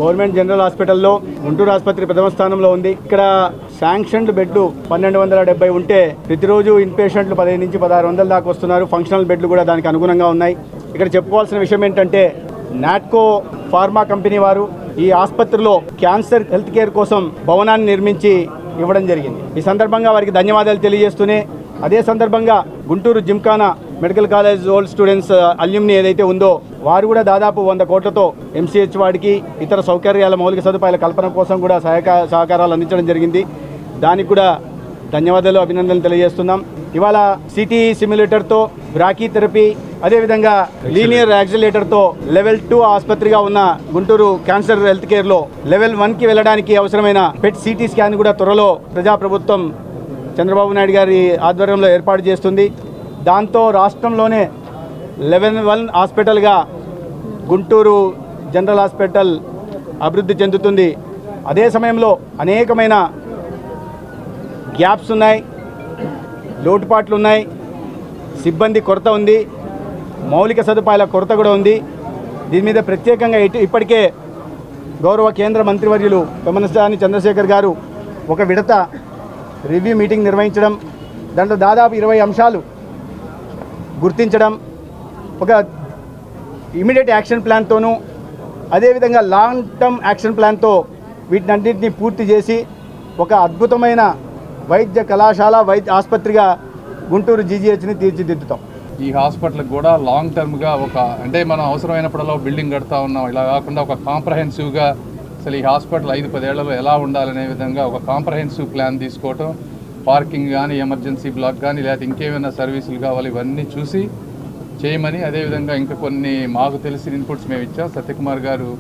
Government general హాస్పిటల్లో గుంటూరు ఆసుపత్రి ప్రథమ స్థానంలో ఉంది. ఇక్కడ శాంక్షన్డ్ బెడ్లు 1270 ఉంటే ప్రతిరోజు ఇన్ పేషెంట్లు 15 నుంచి 1600 దాకా వస్తున్నారు. ఫంక్షనల్ బెడ్లు కూడా దానికి అనుగుణంగా ఉన్నాయి. ఇక్కడ చెప్పుకోవాల్సిన విషయం ఏంటంటే నాట్కో ఫార్మా కంపెనీ వారు ఈ ఆసుపత్రిలో క్యాన్సర్ హెల్త్ కేర్ కోసం భవనాన్ని నిర్మించి ఇవ్వడం జరిగింది. ఈ సందర్భంగా వారికి ధన్యవాదాలు తెలియజేస్తూనే అదే సందర్భంగా Guntur Gymkhana medical college old students alumni ఏదైతే ఉందో వారు కూడా దాదాపు 100 కోట్లతో ఎంసీహెచ్ వాడికి ఇతర సౌకర్యాల మౌలిక సదుపాయాల కల్పన కోసం కూడా సహకారాలు అందించడం జరిగింది. దానికి కూడా ధన్యవాదాలు అభినందనలు తెలియజేస్తున్నాం. ఇవాళ సిటీ సిమ్యులేటర్తో బ్రాకీ థెరపీ అదేవిధంగా లీనియర్ యాక్సిలేటర్తో లెవెల్ 2 ఆసుపత్రిగా ఉన్న గుంటూరు క్యాన్సర్ హెల్త్ కేర్లో లెవెల్ 1కి వెళ్ళడానికి అవసరమైన పెట్ సిటీ స్కాన్ కూడా త్వరలో ప్రజాప్రభుత్వం చంద్రబాబు నాయుడు గారి ఆధ్వర్యంలో ఏర్పాటు చేస్తుంది. దాంతో రాష్ట్రంలోనే లెవెల్ 1 హాస్పిటల్గా గుంటూరు జనరల్ హాస్పిటల్ అభివృద్ధి చెందుతుంది. అదే సమయంలో అనేకమైన గ్యాప్స్ ఉన్నాయి, లోటుపాట్లు ఉన్నాయి, సిబ్బంది కొరత ఉంది, మౌలిక సదుపాయాల కొరత కూడా ఉంది. దీని మీద ప్రత్యేకంగా ఇప్పటికే గౌరవ కేంద్ర మంత్రివర్యులు పెమ్మసాని చంద్రశేఖర్ గారు ఒక విడత రివ్యూ మీటింగ్ నిర్వహించడం, దాంట్లో దాదాపు 20 అంశాలు గుర్తించడం, ఒక ఇమీడియట్ యాక్షన్ ప్లాన్తోనూ అదేవిధంగా లాంగ్ టర్మ్ యాక్షన్ ప్లాన్తో వీటినన్నింటినీ పూర్తి చేసి ఒక అద్భుతమైన వైద్య కళాశాల వైద్య ఆసుపత్రిగా గుంటూరు జీజీహెచ్ని తీర్చిదిద్దుతాం. ఈ హాస్పిటల్కి కూడా లాంగ్ టర్మ్గా అంటే మనం అవసరమైనప్పుడల్లా బిల్డింగ్ కడతా ఉన్నాం. ఇలా కాకుండా ఒక కాంప్రహెన్సివ్గా అసలు ఈ హాస్పిటల్ 5-10 ఏళ్లలో ఎలా ఉండాలనే విధంగా ఒక కాంప్రహెన్సివ్ ప్లాన్ తీసుకోవటం, పార్కింగ్ కానీ ఎమర్జెన్సీ బ్లాక్ కానీ లేకపోతే ఇంకేమైనా సర్వీసులు కావాలి ఇవన్నీ చూసి చేయమని, అదేవిధంగా ఇంకా కొన్ని మాకు తెలిసిన ఇన్పుట్స్ మేము ఇచ్చాం. సత్యకుమార్ గారు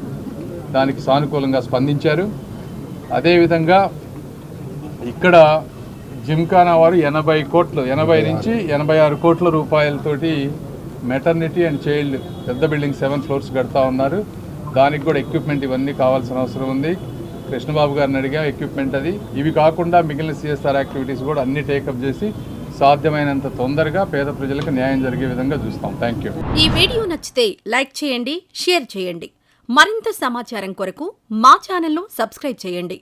దానికి సానుకూలంగా స్పందించారు. అదేవిధంగా ఇక్కడ జిమ్ఖానా వారు 80 నుంచి 86 కోట్ల రూపాయలతోటి మెటర్నిటీ అండ్ చైల్డ్ పెద్ద బిల్డింగ్ 7 ఫ్లోర్స్ కడతా ఉన్నారు. దానికి కూడా ఎక్విప్మెంట్ ఇవన్నీ కావాల్సిన అవసరం ఉంది. కృష్ణబాబు గారిని అడిగా ఎక్విప్మెంట్ అది. ఇవి కాకుండా మిగిలిన సిఎస్ఆర్ యాక్టివిటీస్ కూడా అన్ని టేకప్ చేసి సాధ్యమైనంత తొందరగా పేద ప్రజలకు న్యాయం జరిగే విధంగా చూస్తాం. Thank you. ఈ వీడియో నచ్చితే లైక్ చేయండి, షేర్ చేయండి. మరింత సమాచారం కొరకు మా ఛానల్ను సబ్స్క్రైబ్ చేయండి.